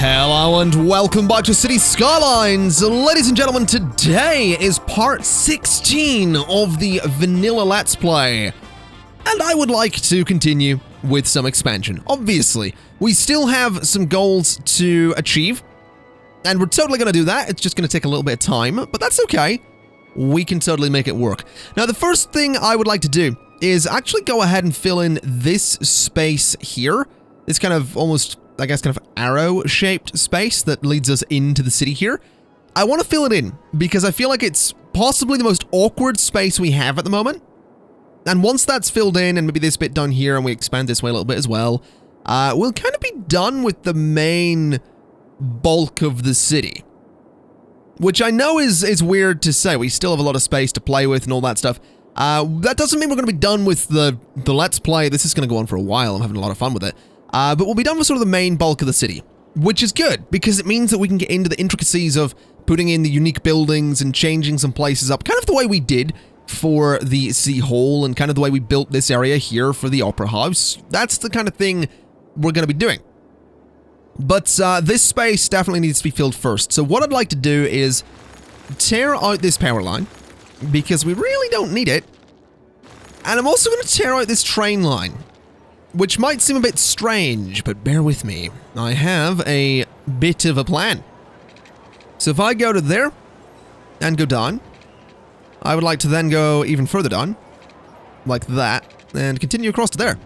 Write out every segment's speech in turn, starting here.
Hello and welcome back to City Skylines. Ladies and gentlemen, today is part 16 of the vanilla Let's Play. And I would like to continue with some expansion. Obviously, we still have some goals to achieve, and we're totally going to do that. It's just going to take a little bit of time, but that's okay. We can totally make it work. Now, the first thing I would like to do is actually go ahead and fill in this space here. This kind of almost, I guess, kind of arrow-shaped space that leads us into the city here. I want to fill it in because I feel like it's possibly the most awkward space we have at the moment. And once that's filled in, and maybe this bit done here, and we expand this way a little bit as well, we'll kind of be done with the main bulk of the city. Which I know is weird to say. We still have a lot of space to play with and all that stuff. That doesn't mean we're going to be done with the Let's Play. This is going to go on for a while. I'm having a lot of fun with it. But we'll be done with sort of the main bulk of the city, which is good because it means that we can get into the intricacies of putting in the unique buildings and changing some places up, kind of the way we did for the City Hall and kind of the way we built this area here for the Opera House. That's the kind of thing we're going to be doing. But this space definitely needs to be filled first. So what I'd like to do is tear out this power line because we really don't need it. And I'm also going to tear out this train line, which might seem a bit strange, but bear with me. I have a bit of a plan. So if I go to there and go down, I would like to then go even further down, like that, and continue across to there.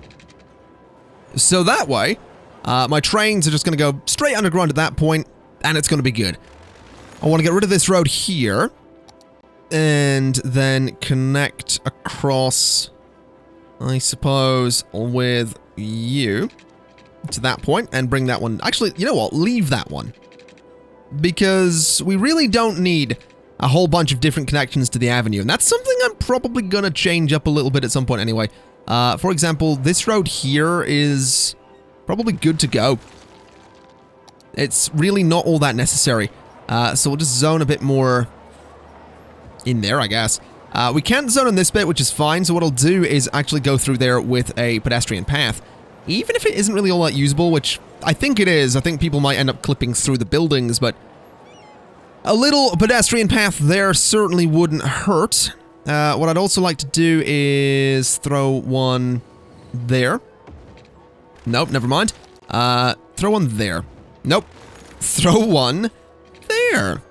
So that way, my trains are just going to go straight underground at that point, and it's going to be good. I want to get rid of this road here, and then connect across, I suppose, with you to that point, and bring that one. Actually, you know what? Leave that one. Because we really don't need a whole bunch of different connections to the avenue, and that's something I'm probably going to change up a little bit at some point anyway. For example, this road here is probably good to go. It's really not all that necessary. So we'll just zone a bit more in there, I guess. We can't zone on this bit, which is fine, so what I'll do is actually go through there with a pedestrian path. Even if it isn't really all that usable, which I think it is. I think people might end up clipping through the buildings, but a little pedestrian path there certainly wouldn't hurt. What I'd also like to do is throw one there. Nope, never mind. Throw one there. Nope. Throw one there.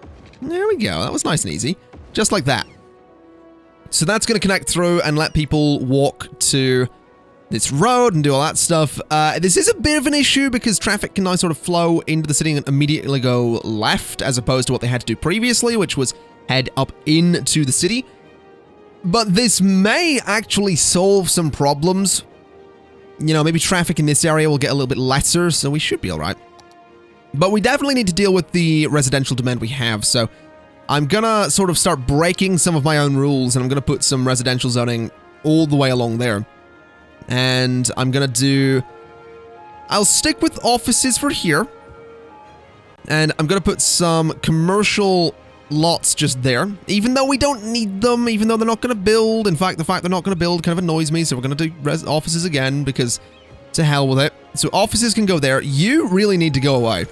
There we go. That was nice and easy. Just like that. So that's going to connect through and let people walk to this road and do all that stuff. This is a bit of an issue because traffic can now sort of flow into the city and immediately go left as opposed to what they had to do previously, which was head up into the city. But this may actually solve some problems. You know, maybe traffic in this area will get a little bit lesser, so we should be all right. But we definitely need to deal with the residential demand we have, so I'm gonna sort of start breaking some of my own rules, and I'm gonna put some residential zoning all the way along there. And I'm gonna do... I'll stick with offices for here. And I'm gonna put some commercial lots just there. Even though we don't need them, even though they're not gonna build. In fact, the fact they're not gonna build kind of annoys me, so we're gonna do offices again, because to hell with it. So offices can go there. You really need to go away.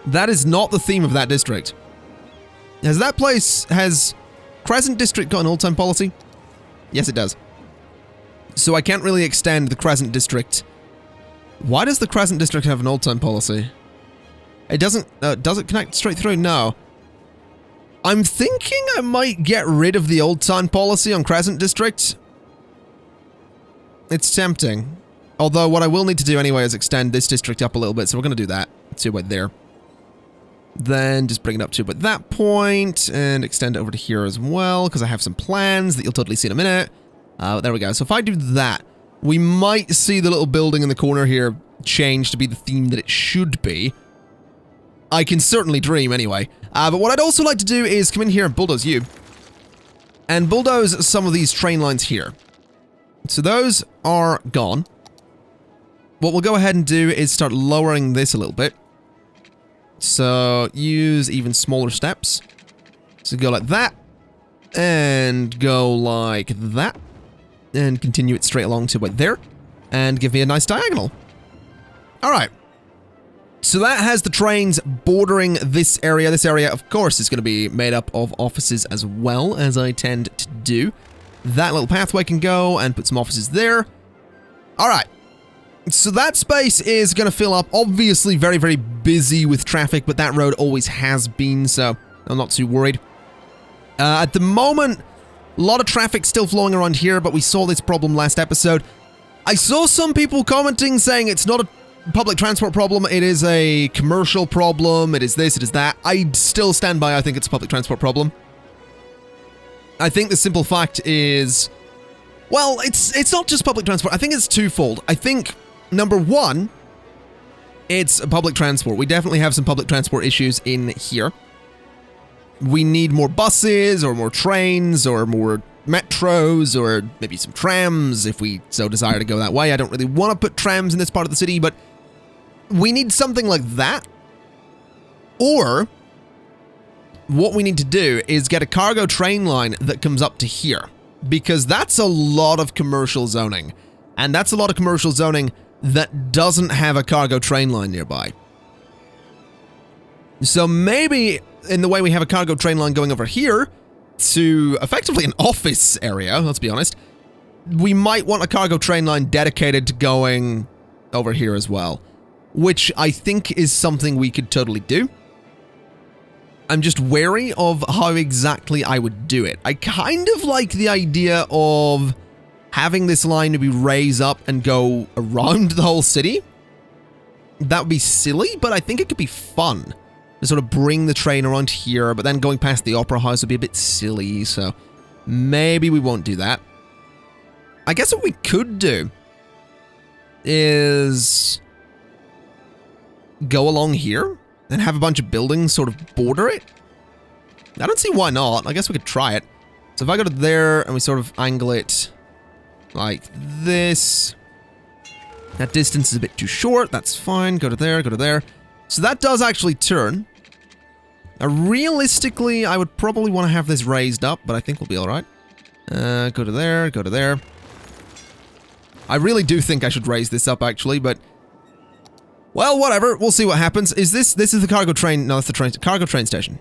That is not the theme of that district. Has Crescent District got an old-time policy? Yes, it does. So I can't really extend the Crescent District. Why does the Crescent District have an old-time policy? It doesn't, does it connect straight through? No. I'm thinking I might get rid of the old-time policy on Crescent District. It's tempting. Although what I will need to do anyway is extend this district up a little bit, so we're going to do that. To about there. Then just bring it up to about that point, and extend it over to here as well, because I have some plans that you'll totally see in a minute. There we go. So if I do that, we might see the little building in the corner here change to be the theme that it should be. I can certainly dream anyway. But what I'd also like to do is come in here and bulldoze you. And bulldoze some of these train lines here. So those are gone. What we'll go ahead and do is start lowering this a little bit. So use even smaller steps. So go like that. And go like that. And continue it straight along to about there. And give me a nice diagonal. Alright. So that has the trains bordering this area. This area, of course, is going to be made up of offices as well, as I tend to do. That little pathway can go and put some offices there. All right. So that space is going to fill up. Obviously very, very busy with traffic, but that road always has been, so I'm not too worried. At the moment, a lot of traffic still flowing around here, but we saw this problem last episode. I saw some people commenting saying it's not a public transport problem, it is a commercial problem, it is this, it is that. I still stand by, I think it's a public transport problem. I think the simple fact is, well, it's not just public transport. I think it's twofold. I think, number one, it's public transport. We definitely have some public transport issues in here. We need more buses, or more trains, or more metros, or maybe some trams, if we so desire to go that way. I don't really want to put trams in this part of the city, but we need something like that. Or what we need to do is get a cargo train line that comes up to here, because that's a lot of commercial zoning, and that's a lot of commercial zoning that doesn't have a cargo train line nearby. So maybe in the way we have a cargo train line going over here to effectively an office area, let's be honest, we might want a cargo train line dedicated to going over here as well, which I think is something we could totally do. I'm just wary of how exactly I would do it. I kind of like the idea of having this line to be raised up and go around the whole city. That would be silly, but I think it could be fun to sort of bring the train around here, but then going past the Opera House would be a bit silly, so maybe we won't do that. I guess what we could do is go along here and have a bunch of buildings sort of border it. I don't see why not. I guess we could try it. So if I go to there and we sort of angle it like this. That distance is a bit too short. That's fine. Go to there, go to there. So that does actually turn. Realistically, I would probably want to have this raised up, but I think we'll be alright. Go to there, go to there. I really do think I should raise this up, actually, but well, whatever. We'll see what happens. Is this is the cargo train? No, that's the cargo train station.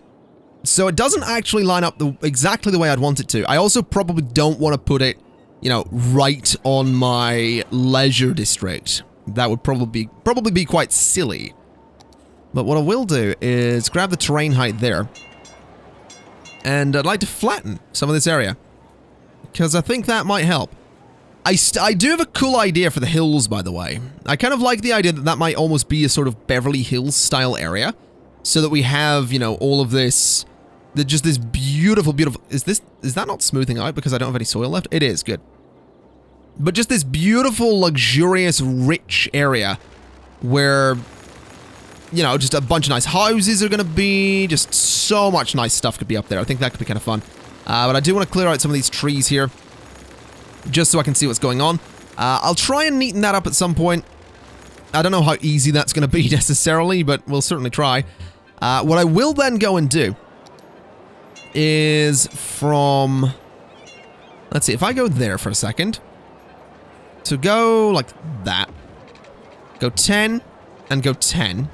So it doesn't actually line up exactly the way I'd want it to. I also probably don't want to put it, you know, right on my leisure district. That would probably be quite silly. But what I will do is grab the terrain height there. And I'd like to flatten some of this area, because I think that might help. I do have a cool idea for the hills, by the way. I kind of like the idea that that might almost be a sort of Beverly Hills style area, so that we have, you know, all of this, just this beautiful, beautiful. Is that not smoothing out because I don't have any soil left? It is, good. But just this beautiful, luxurious, rich area where, you know, just a bunch of nice houses are going to be. Just so much nice stuff could be up there. I think that could be kind of fun. But I do want to clear out some of these trees here, just so I can see what's going on. I'll try and neaten that up at some point. I don't know how easy that's going to be necessarily, but we'll certainly try. What I will then go and do is from... Let's see, if I go there for a second. So go like that. Go 10 and go 10.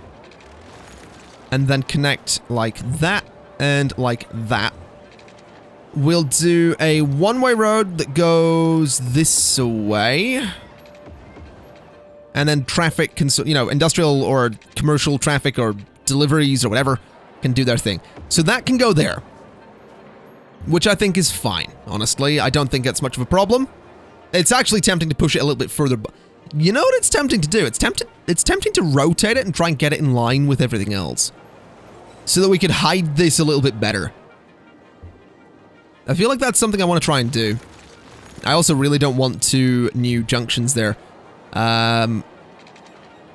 And then connect like that and like that. We'll do a one-way road that goes this way. And then traffic can, you know, industrial or commercial traffic or deliveries or whatever can do their thing. So that can go there, which I think is fine, honestly. I don't think that's much of a problem. It's actually tempting to push it a little bit further. You know what it's tempting to do? It's tempting to rotate it and try and get it in line with everything else, so that we could hide this a little bit better. I feel like that's something I want to try and do. I also really don't want 2 new junctions there. I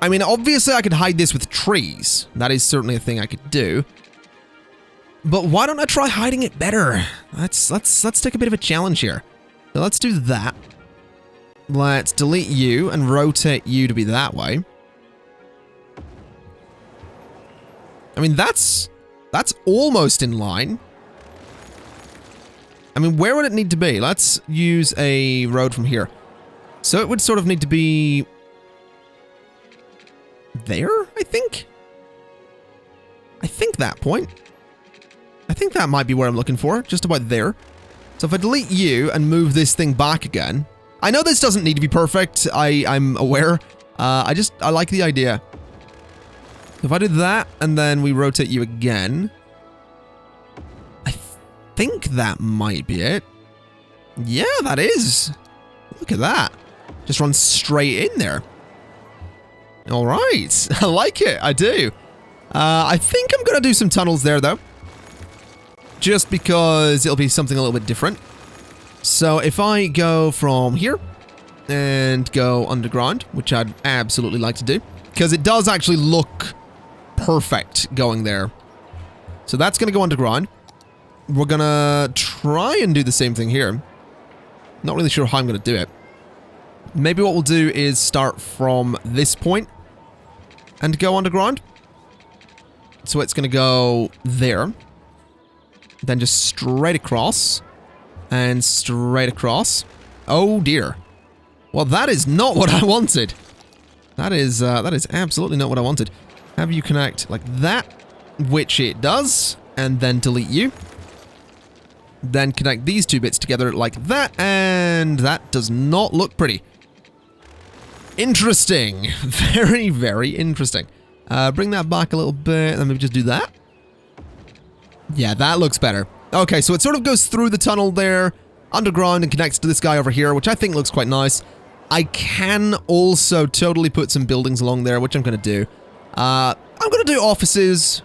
mean, obviously I could hide this with trees. That is certainly a thing I could do. But why don't I try hiding it better? Let's take a bit of a challenge here. So let's do that. Let's delete you and rotate you to be that way. I mean, that's almost in line. I mean, where would it need to be? Let's use a road from here. So it would sort of need to be there, I think? think that point. I think that might be where I'm looking for, just about there. So if I delete you and move this thing back again, I know this doesn't need to be perfect, I'm aware. I like the idea. If I do that, and then we rotate you again, I think that might be it. Yeah, that is. Look at that. Just run straight in there. All right. I like it. I do. I think I'm going to do some tunnels there, though. Just because it'll be something a little bit different. So if I go from here and go underground, which I'd absolutely like to do, because it does actually look perfect going there. So that's going to go underground. We're going to try and do the same thing here. Not really sure how I'm going to do it. Maybe what we'll do is start from this point and go underground. So it's going to go there. Then just straight across. And straight across. Oh dear. Well, that is not what I wanted. That is absolutely not what I wanted. Have you connect like that, which it does, and then delete you. Then connect these two bits together like that, and that does not look pretty. Interesting. Very, very interesting. Bring that back a little bit, and maybe just do that. Yeah, that looks better. Okay, so it sort of goes through the tunnel there, underground, and connects to this guy over here, which I think looks quite nice. I can also totally put some buildings along there, which I'm going to do. I'm going to do offices,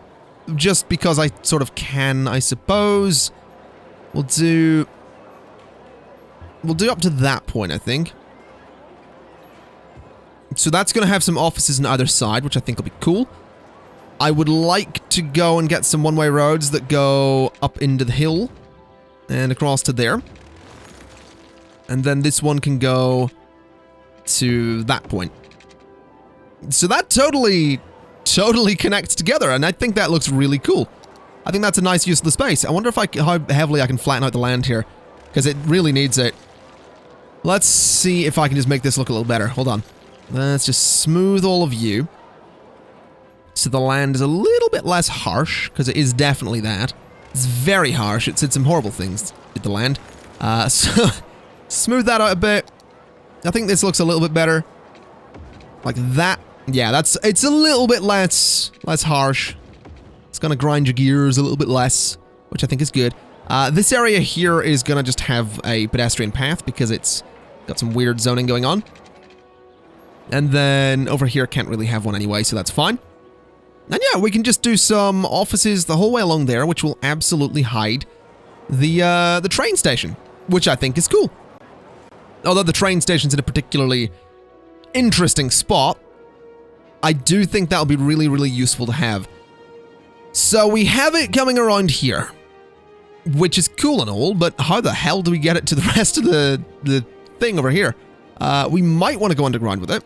just because I sort of can, I suppose. We'll do up to that point, I think. So that's going to have some offices on either side, which I think will be cool. I would like to go and get some one-way roads that go up into the hill and across to there. And then this one can go to that point. So that totally connects together, and I think that looks really cool. I think that's a nice use of the space. I wonder if how heavily I can flatten out the land here, because it really needs it. Let's see if I can just make this look a little better. Hold on. Let's just smooth all of you. So the land is a little bit less harsh, because it is definitely that. It's very harsh. It said some horrible things with the land. So smooth that out a bit. I think this looks a little bit better. Like that. Yeah, it's a little bit less harsh. It's gonna grind your gears a little bit less, which I think is good. This area here is gonna just have a pedestrian path because it's got some weird zoning going on. And then over here can't really have one anyway, so that's fine. And yeah, we can just do some offices the whole way along there, which will absolutely hide the train station, which I think is cool. Although the train station's in a particularly interesting spot, I do think that'll be really, really useful to have. So we have it coming around here, which is cool and all, but how the hell do we get it to the rest of the thing over here? We might want to go underground with it.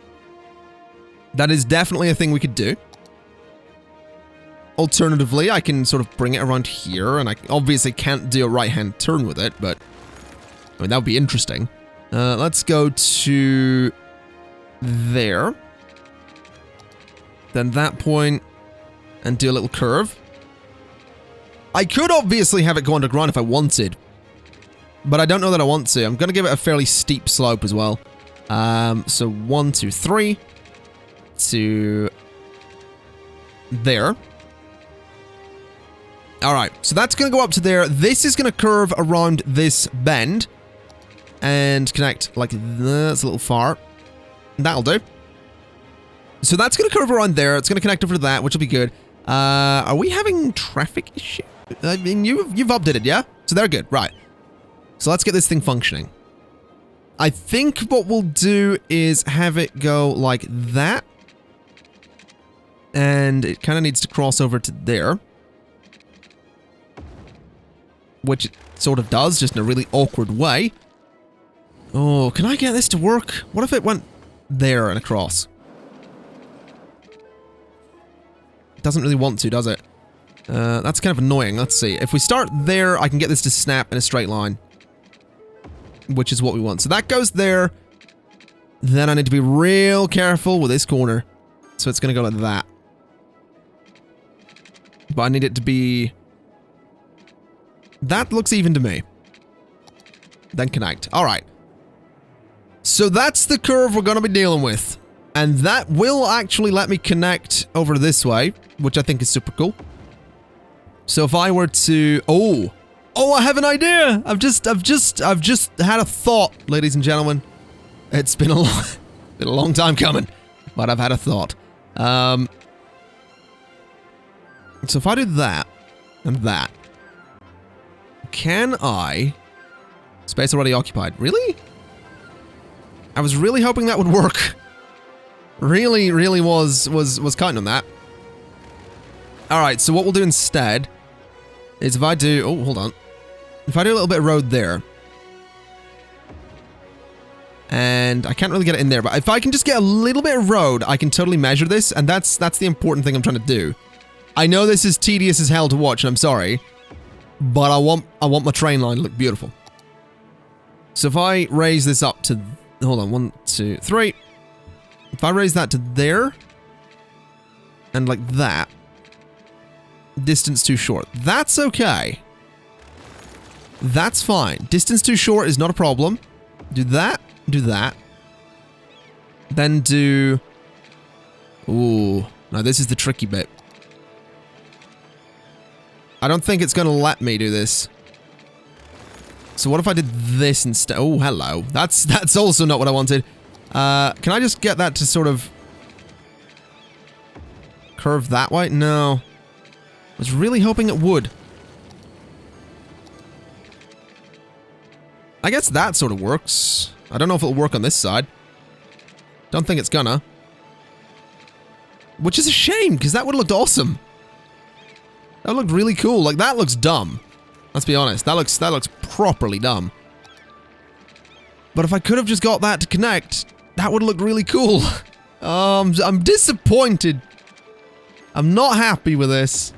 That is definitely a thing we could do. Alternatively, I can sort of bring it around here, and I obviously can't do a right-hand turn with it, but I mean, that would be interesting. Let's go to there. Then that point, and do a little curve. I could obviously have it go underground if I wanted, but I don't know that I want to. I'm going to give it a fairly steep slope as well. So 1, 2, 3 to there. Alright, so that's going to go up to there. This is going to curve around this bend and connect like that's a little far. That'll do. So that's going to curve around there. It's going to connect over to that, which will be good. Are we having traffic issues? I mean, you've updated, yeah? So they're good, right. So let's get this thing functioning. I think what we'll do is have it go like that. And it kind of needs to cross over to there. Which it sort of does, just in a really awkward way. Oh, can I get this to work? What if it went there and across? It doesn't really want to, does it? That's kind of annoying. Let's see. If we start there, I can get this to snap in a straight line. Which is what we want. So that goes there. Then I need to be real careful with this corner. So it's going to go like that. But I need it to be... That looks even to me. Then connect. Alright. So that's the curve we're going to be dealing with. And that will actually let me connect over this way, which I think is super cool. So if I were to... Oh! Oh, I have an idea! I've just had a thought, ladies and gentlemen. It's been a long time coming, but I've had a thought. So if I do that, and that, can I... Space already occupied. Really? I was really hoping that would work. Really was counting on that. Alright, so what we'll do instead is if I do... Oh, hold on. If I do a little bit of road there. And I can't really get it in there, but if I can just get a little bit of road, I can totally measure this, and that's the important thing I'm trying to do. I know this is tedious as hell to watch, and I'm sorry, but I want my train line to look beautiful. So if I raise this up to... Hold on, 1, 2, 3. If I raise that to there, and like that, distance too short. That's okay. That's fine. Distance too short is not a problem. Do that, do that. Then do... Ooh, now this is the tricky bit. I don't think it's gonna let me do this. So what if I did this instead? Oh, hello. That's also not what I wanted. Can I just get that to sort of curve that way? No. I was really hoping it would. I guess that sort of works. I don't know if it'll work on this side. Don't think it's gonna. Which is a shame, because that would have looked awesome. That looked really cool. Like, that looks dumb. Let's be honest. That looks properly dumb. But if I could have just got that to connect, that would have looked really cool. I'm disappointed. I'm not happy with this.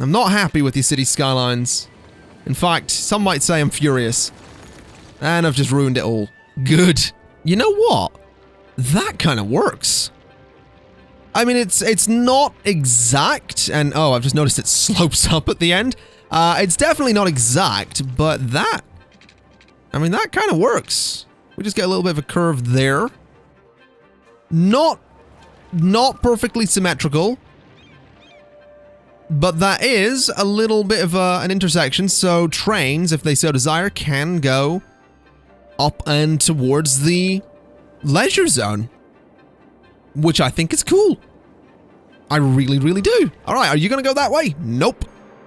I'm not happy with these city skylines. In fact, some might say I'm furious. And I've just ruined it all. Good. You know what? That kind of works. I mean, it's not exact, and oh, I've just noticed it slopes up at the end. It's definitely not exact, but that, I mean, that kind of works. We just get a little bit of a curve there. Not perfectly symmetrical, but that is a little bit of an intersection, so trains, if they so desire, can go up and towards the leisure zone, which I think is cool. I really, really do. All right, are you going to go that way? Nope.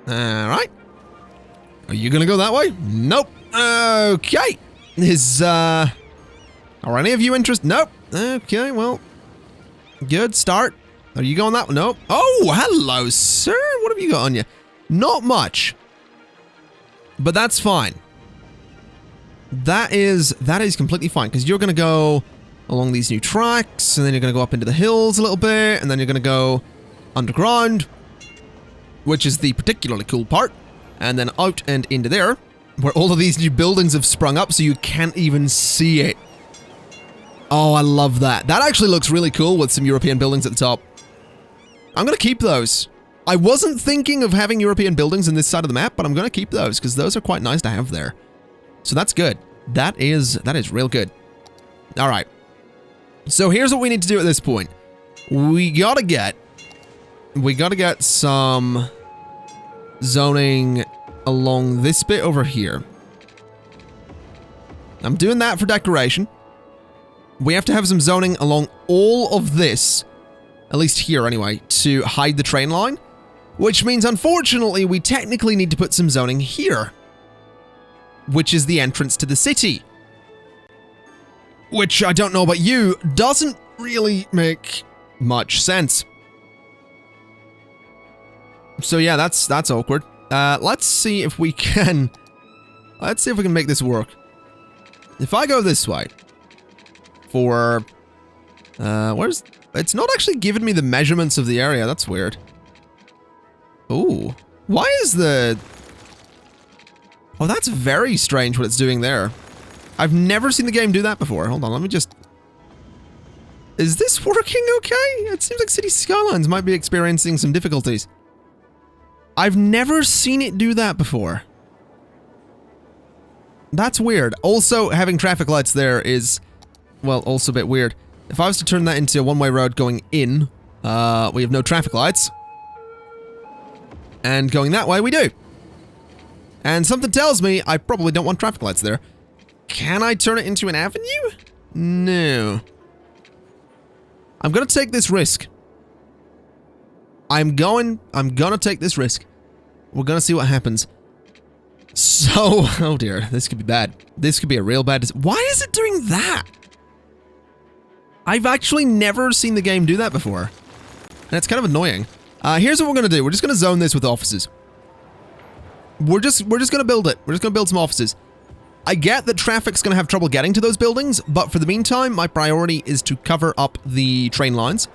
All right. Are you going to go that way? Nope. Okay. Are any of you interested? Nope. Okay, well, good start. Are you going that way? Nope. Oh, hello, sir. What have you got on you? Not much. But that's fine. That is completely fine, because you're going to go along these new tracks, and then you're going to go up into the hills a little bit, and then you're going to go underground, which is the particularly cool part, and then out and into there, where all of these new buildings have sprung up, so you can't even see it. Oh, I love that. That actually looks really cool with some European buildings at the top. I'm going to keep those. I wasn't thinking of having European buildings in this side of the map, but I'm going to keep those, because those are quite nice to have there. So that's good. That is real good. All right. So here's what we need to do at this point. We gotta get some zoning along this bit over here. I'm doing that for decoration. We have to have some zoning along all of this, at least here anyway, to hide the train line, which means unfortunately we technically need to put some zoning here, which is the entrance to the city. Which, I don't know about you, doesn't really make much sense. So yeah, that's awkward. Let's see if we can... Let's see if we can make this work. If I go this way... For... where's... It's not actually giving me the measurements of the area, that's weird. Ooh. Why is the... Oh, that's very strange what it's doing there. I've never seen the game do that before. Hold on, let me just... Is this working okay? It seems like City Skylines might be experiencing some difficulties. I've never seen it do that before. That's weird. Also, having traffic lights there is, well, also a bit weird. If I was to turn that into a one-way road going in, we have no traffic lights. And going that way, we do. And something tells me I probably don't want traffic lights there. Can I turn it into an avenue? No. I'm gonna take this risk. I'm gonna take this risk. We're gonna see what happens. So, oh dear, this could be bad. This could be a real bad decision. Why is it doing that? I've actually never seen the game do that before. And it's kind of annoying. Here's what we're gonna do. We're just gonna zone this with offices. We're just gonna build it. We're just gonna build some offices. I get that traffic's gonna have trouble getting to those buildings, but for the meantime, my priority is to cover up the train lines,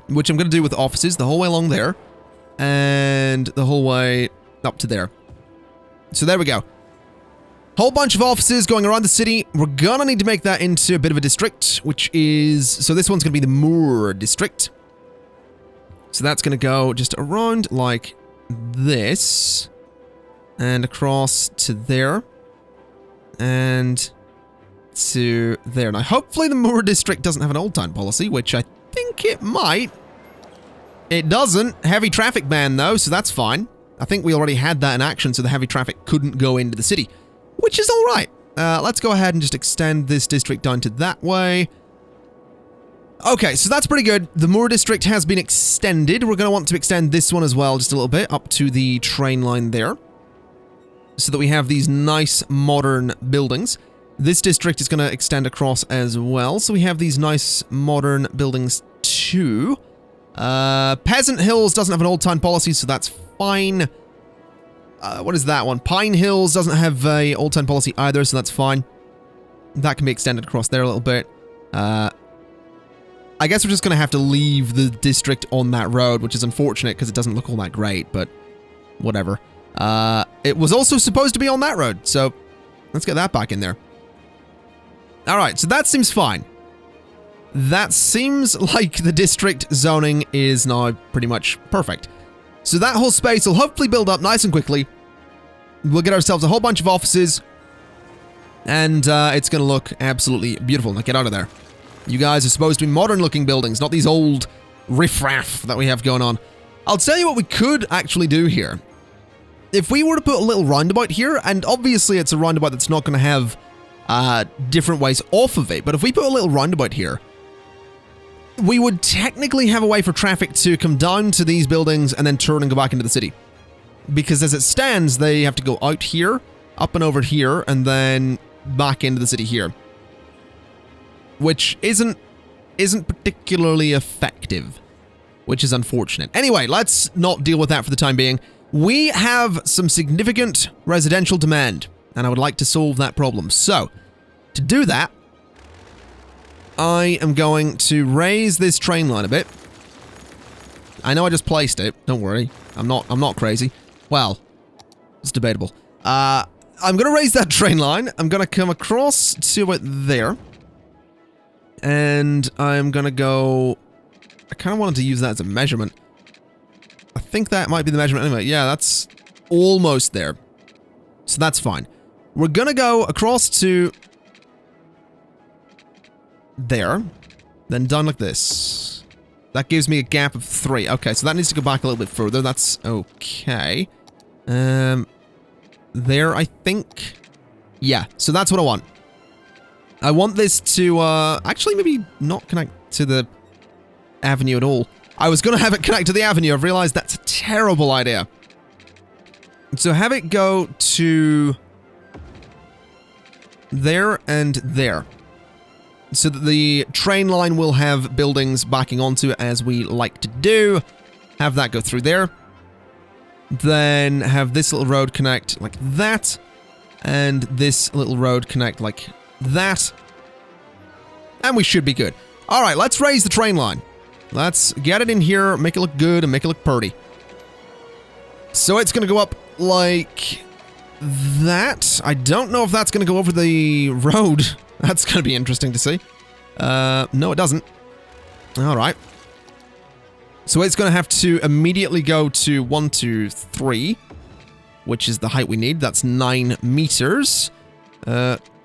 which I'm gonna do with offices the whole way along there, and the whole way up to there. So there we go. Whole bunch of offices going around the city. We're gonna need to make that into a bit of a district, which is... So this one's gonna be the Moor district. So that's gonna go just around like this, and across to there, and to there. Now, hopefully the Moor district doesn't have an old town policy, which I think it might. It doesn't. Heavy traffic ban, though, so that's fine. I think we already had that in action, so the heavy traffic couldn't go into the city, which is all right. Let's go ahead and just extend this district down to that way. Okay, so that's pretty good. The Moor district has been extended. We're going to want to extend this one as well, just a little bit, up to the train line there, so that we have these nice modern buildings. This district is going to extend across as well, so we have these nice modern buildings too. Peasant Hills doesn't have an old town policy, so that's fine. What is that one? Pine Hills doesn't have a old town policy either, so that's fine. That can be extended across there a little bit. I guess we're just going to have to leave the district on that road, which is unfortunate because it doesn't look all that great, but whatever. It was also supposed to be on that road, so let's get that back in there. Alright, so that seems fine. That seems like the district zoning is now pretty much perfect. So that whole space will hopefully build up nice and quickly. We'll get ourselves a whole bunch of offices, and it's going to look absolutely beautiful. Now get out of there. You guys are supposed to be modern-looking buildings, not these old riffraff that we have going on. I'll tell you what we could actually do here. If we were to put a little roundabout here, and obviously it's a roundabout that's not going to have different ways off of it, but if we put a little roundabout here, we would technically have a way for traffic to come down to these buildings and then turn and go back into the city. Because as it stands, they have to go out here, up and over here, and then back into the city here. Which isn't particularly effective, which is unfortunate. Anyway, let's not deal with that for the time being. We have some significant residential demand, and I would like to solve that problem. So, to do that, I am going to raise this train line a bit. I know I just placed it. Don't worry. I'm not crazy. Well, it's debatable. I'm going to raise that train line. I'm going to come across to it there. And I'm going to go... I kind of wanted to use that as a measurement. I think that might be the measurement anyway. Yeah, that's almost there. So that's fine. We're going to go across to... there. Then down like this. That gives me a gap of 3. Okay, so that needs to go back a little bit further. That's okay. There, I think. Yeah, so that's what I want. I want this to, actually maybe not connect to the avenue at all. I was going to have it connect to the avenue. I've realized that's a terrible idea. So have it go to there and there. So that the train line will have buildings backing onto it as we like to do. Have that go through there. Then have this little road connect like that. And this little road connect like that. And we should be good. Alright, let's raise the train line. Let's get it in here, make it look good, and make it look pretty. So it's going to go up like that. I don't know if that's going to go over the road. That's going to be interesting to see. No, it doesn't. Alright. So it's going to have to immediately go to 1, 2, 3, which is the height we need. That's 9 meters.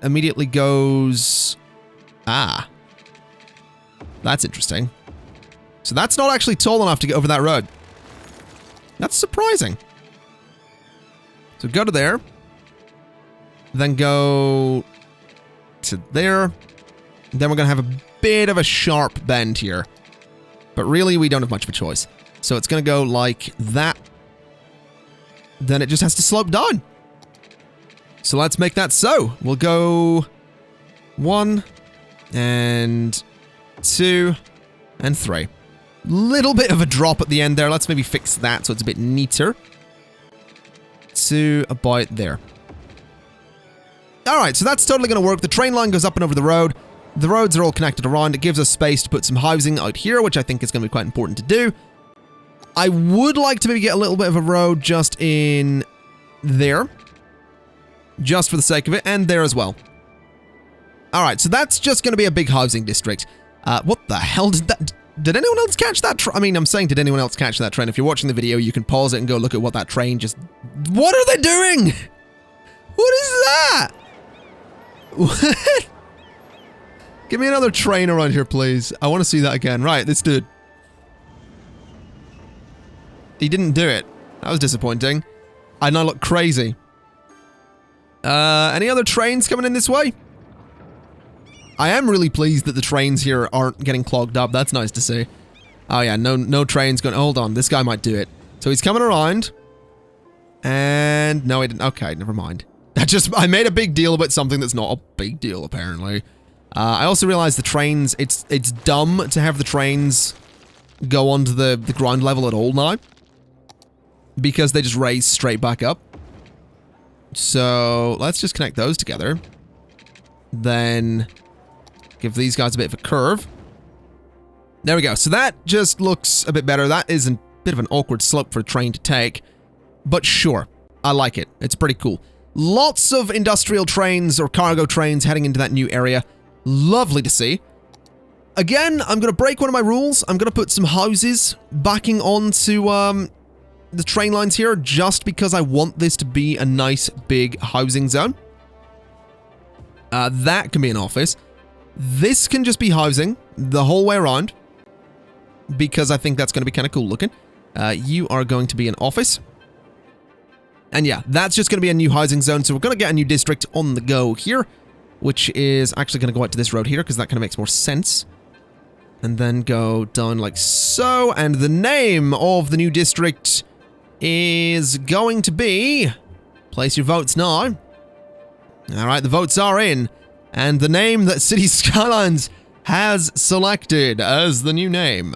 Immediately goes... Ah. That's interesting. So that's not actually tall enough to get over that road. That's surprising. So go to there. Then go to there. Then we're going to have a bit of a sharp bend here. But really, we don't have much of a choice. So it's going to go like that. Then it just has to slope down. So let's make that so. We'll go 1 and 2 and 3. Little bit of a drop at the end there. Let's maybe fix that so it's a bit neater. To about there. Alright, so that's totally going to work. The train line goes up and over the road. The roads are all connected around. It gives us space to put some housing out here, which I think is going to be quite important to do. I would like to maybe get a little bit of a road just in there. Just for the sake of it, and there as well. Alright, so that's just going to be a big housing district. What the hell did that... Did anyone else catch that I mean, I'm saying did anyone else catch that train? If you're watching the video, you can pause it and go look at what that train just... What are they doing? What is that? What? Give me another train around here, please. I want to see that again. Right, this dude. He didn't do it. That was disappointing. I now look crazy. Any other trains coming in this way? I am really pleased that the trains here aren't getting clogged up. That's nice to see. Oh yeah, no trains going... Hold on, this guy might do it. So he's coming around. And... No, he didn't. Okay, never mind. I made a big deal about something that's not a big deal, apparently. I also realized the trains... It's dumb to have the trains go onto the ground level at all now. Because they just raise straight back up. So, let's just connect those together. Then... Give these guys a bit of a curve. There we go. So that just looks a bit better. That is a bit of an awkward slope for a train to take. But sure, I like it. It's pretty cool. Lots of industrial trains or cargo trains heading into that new area. Lovely to see. Again, I'm going to break one of my rules. I'm going to put some houses backing onto the train lines here just because I want this to be a nice big housing zone. That can be an office. This can just be housing the whole way around because I think that's going to be kind of cool looking. You are going to be an office. And yeah, that's just going to be a new housing zone. So we're going to get a new district on the go here, which is actually going to go out to this road here because that kind of makes more sense. And then go down like so. And the name of the new district is going to be... Place your votes now. All right, the votes are in. And the name that City Skylines has selected as the new name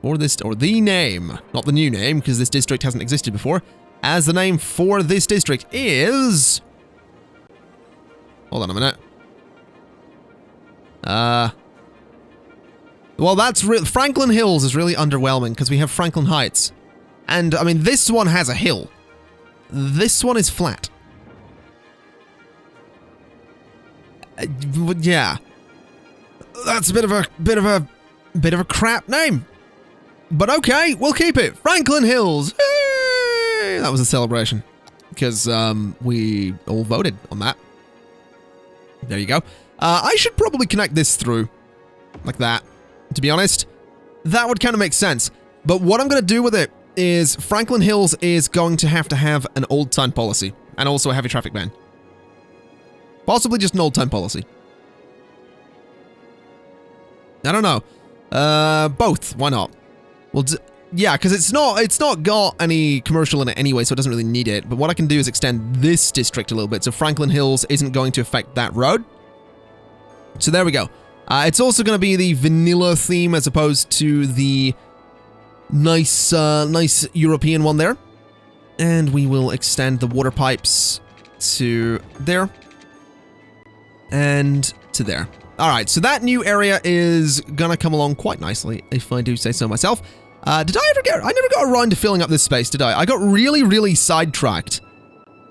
for this, or the name, not the new name, because this district hasn't existed before, as the name for this district is... Hold on a minute. Well, that's Franklin Hills is really underwhelming, because we have Franklin Heights. And, I mean, this one has a hill. This one is flat. Yeah, that's a bit of a crap name, but okay, we'll keep it. Franklin Hills. Hey! That was a celebration because we all voted on that. There you go. I should probably connect this through like that. To be honest, that would kind of make sense. But what I'm going to do with it is Franklin Hills is going to have an old time policy and also a heavy traffic ban. Possibly just an old time policy. I don't know. Both. Why not? Well, yeah, because it's not got any commercial in it anyway, so it doesn't really need it. But what I can do is extend this district a little bit, so Franklin Hills isn't going to affect that road. So there we go. It's also going to be the vanilla theme as opposed to the nice European one there. And we will extend the water pipes to there. And to there. Alright, so that new area is gonna come along quite nicely, if I do say so myself. I never got around to filling up this space, did I? I got really sidetracked.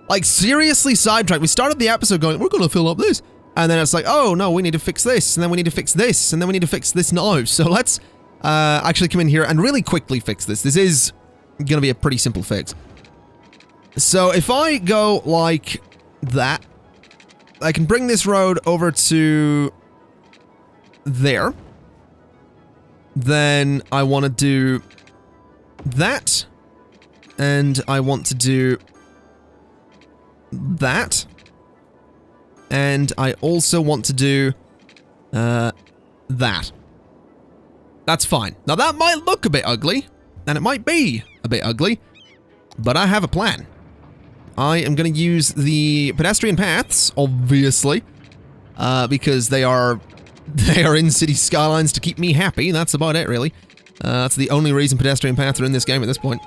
Like, seriously sidetracked. We started the episode going, we're gonna fill up this. And then it's like, oh no, we need to fix this, and then we need to fix this, and then we need to fix this now. So let's actually come in here and really quickly fix this. This is going to be a pretty simple fix. So if I go like that, I can bring this road over to there. Then I want to do that. And I want to do that. And I also want to do that. That's fine. Now that might look a bit ugly, and it might be a bit ugly, but I have a plan. I am going to use the pedestrian paths, obviously, because they are in City Skylines to keep me happy. That's about it, really. That's the only reason pedestrian paths are in this game at this point.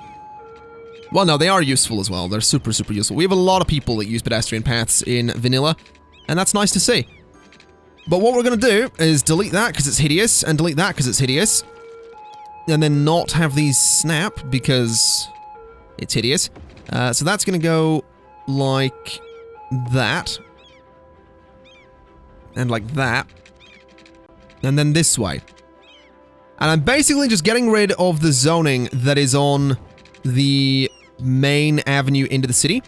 Well, no, they are useful as well. They're super, super useful. We have a lot of people that use pedestrian paths in vanilla, and that's nice to see. But what we're going to do is delete that because it's hideous, and delete that because it's hideous, and then not have these snap because it's hideous. So that's going to go like that, and like that, and then this way. And I'm basically just getting rid of the zoning that is on the main avenue into the city.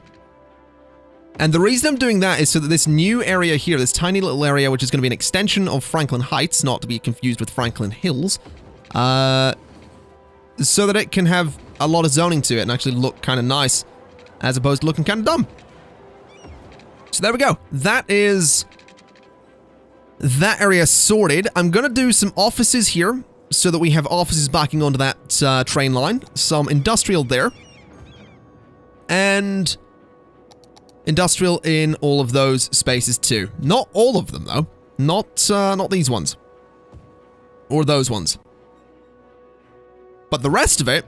And the reason I'm doing that is so that this new area here, this tiny little area, which is going to be an extension of Franklin Heights, not to be confused with Franklin Hills, so that it can have a lot of zoning to it and actually look kind of nice, as opposed to looking kind of dumb. So there we go. That is that area sorted. I'm going to do some offices here, so that we have offices backing onto that train line. Some industrial there. And industrial in all of those spaces too. Not all of them though. Not these ones. Or those ones. But the rest of it,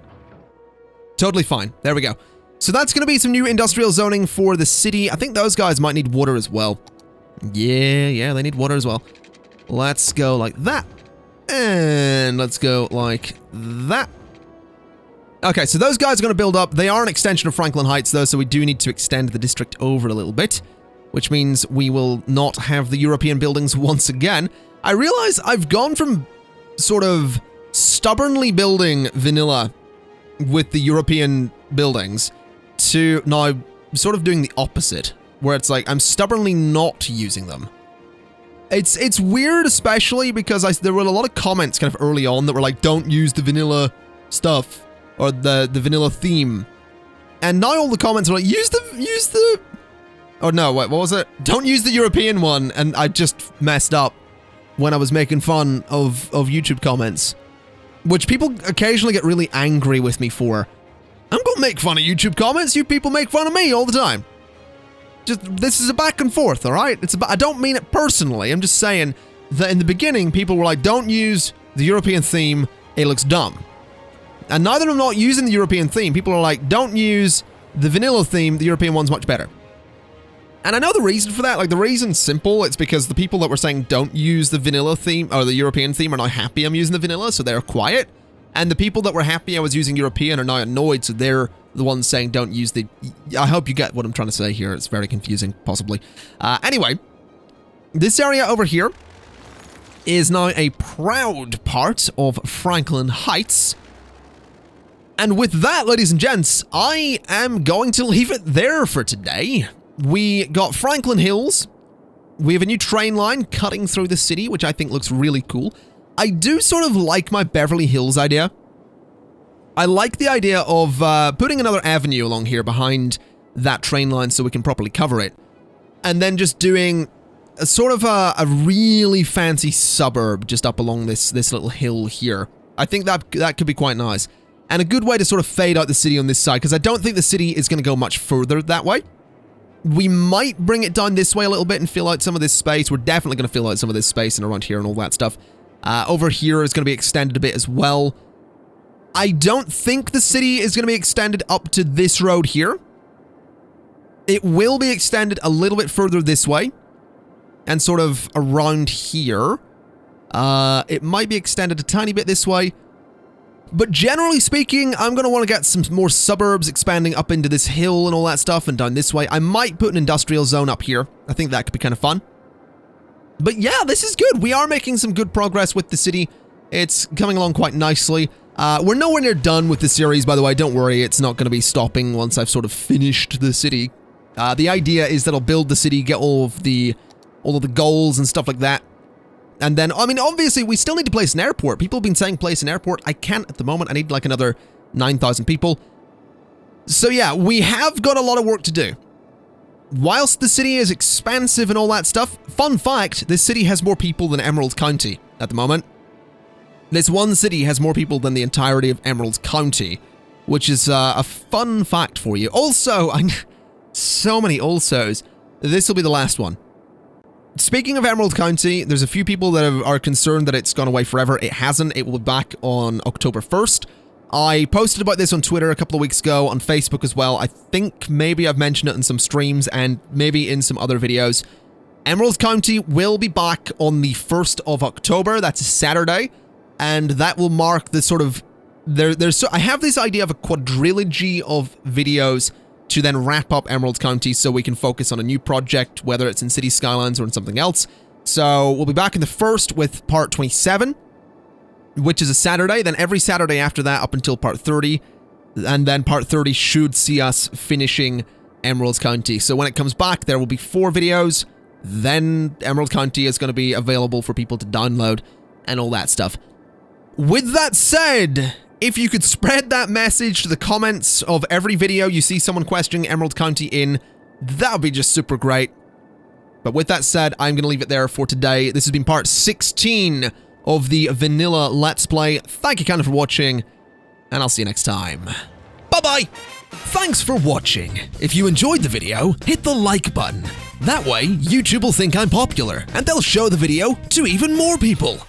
totally fine. There we go. So that's going to be some new industrial zoning for the city. I think those guys might need water as well. Yeah, they need water as well. Let's go like that. And let's go like that. Okay, so those guys are going to build up. They are an extension of Franklin Heights, though, so we do need to extend the district over a little bit, which means we will not have the European buildings once again. I realize I've gone from sort of stubbornly building vanilla with the European buildings to now sort of doing the opposite, where it's like I'm stubbornly not using them. It's weird, especially because there were a lot of comments kind of early on that were like, don't use the vanilla stuff. Or the vanilla theme. And now all the comments are like, use the... Oh no, what was it? Don't use the European one. And I just messed up when I was making fun of YouTube comments. Which people occasionally get really angry with me for. I'm gonna make fun of YouTube comments. You people make fun of me all the time. This is a back and forth, alright? I don't mean it personally. I'm just saying that in the beginning, people were like, don't use the European theme. It looks dumb. And now that I'm not using the European theme, people are like, don't use the vanilla theme, the European one's much better. And I know the reason for that, like the reason's simple, it's because the people that were saying don't use the vanilla theme, or the European theme, are now happy I'm using the vanilla, so they're quiet. And the people that were happy I was using European are now annoyed, so they're the ones saying don't use the... I hope you get what I'm trying to say here, it's very confusing, possibly. Anyway, this area over here is now a proud part of Franklin Heights. And with that, ladies and gents, I am going to leave it there for today. We got Franklin Hills. We have a new train line cutting through the city, which I think looks really cool. I do sort of like my Beverly Hills idea. I like the idea of putting another avenue along here behind that train line so we can properly cover it. And then just doing a sort of a really fancy suburb just up along this little hill here. I think that could be quite nice. And a good way to sort of fade out the city on this side, because I don't think the city is going to go much further that way. We might bring it down this way a little bit and fill out some of this space. We're definitely going to fill out some of this space and around here and all that stuff. Over here is going to be extended a bit as well. I don't think the city is going to be extended up to this road here. It will be extended a little bit further this way. And sort of around here. It might be extended a tiny bit this way. But generally speaking, I'm going to want to get some more suburbs expanding up into this hill and all that stuff and down this way. I might put an industrial zone up here. I think that could be kind of fun. But yeah, this is good. We are making some good progress with the city. It's coming along quite nicely. We're nowhere near done with the series, by the way. Don't worry, it's not going to be stopping once I've sort of finished the city. The idea is that I'll build the city, get all of the goals and stuff like that. And then, I mean, obviously, we still need to place an airport. People have been saying place an airport. I can't at the moment. I need like another 9,000 people. So yeah, we have got a lot of work to do. Whilst the city is expansive and all that stuff, fun fact, this city has more people than Emerald County at the moment. This one city has more people than the entirety of Emerald County, which is a fun fact for you. Also, so many alsos. This will be the last one. Speaking of Emerald County, there's a few people that are concerned that it's gone away forever. It hasn't. It will be back on October 1st. I posted about this on Twitter a couple of weeks ago, on Facebook as well. I think maybe I've mentioned it in some streams and maybe in some other videos. Emerald County will be back on the 1st of October. That's a Saturday. And that will mark the sort of... I have this idea of a quadrilogy of videos to then wrap up Emerald County so we can focus on a new project, whether it's in City Skylines or in something else. So we'll be back in the 1st with part 27, which is a Saturday. Then every Saturday after that up until part 30. And then part 30 should see us finishing Emerald County. So when it comes back, there will be 4 videos. Then Emerald County is going to be available for people to download and all that stuff. With that said, if you could spread that message to the comments of every video you see someone questioning Emerald County in, that would be just super great. But with that said, I'm going to leave it there for today. This has been part 16 of the Vanilla Let's Play. Thank you kindly for watching, and I'll see you next time. Bye-bye! Thanks for watching. If you enjoyed the video, hit the like button. That way, YouTube will think I'm popular, and they'll show the video to even more people.